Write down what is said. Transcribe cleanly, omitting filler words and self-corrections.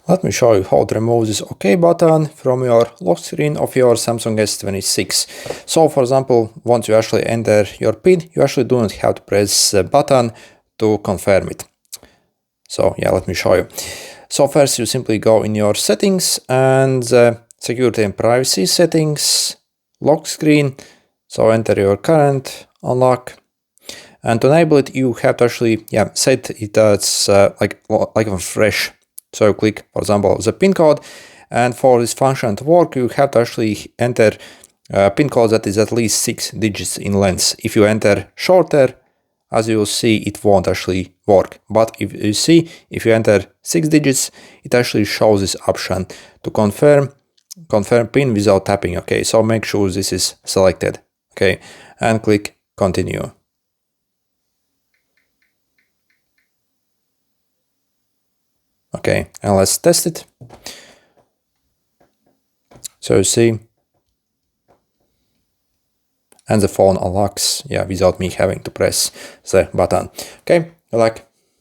Let me show you how to remove this OK button from your lock screen of your Samsung S26. So for example, once you actually enter your PIN, you actually do not have to press the button to confirm it. So yeah, let me show you. So first you simply go in your settings and security and privacy settings, lock screen. So enter your current unlock. And to enable it, you have to actually set it as like a fresh. So you click, for example, the pin code, and for this function to work, you have to actually enter a pin code that is at least 6 digits in length. If you enter shorter, as you will see, it won't actually work. But if you see, if you enter 6 digits, it actually shows this option to confirm pin without tapping. Okay, so make sure this is selected. Okay, and click continue. Okay, and let's test it. So you see, and the phone unlocks, without me having to press the button. Okay, good luck.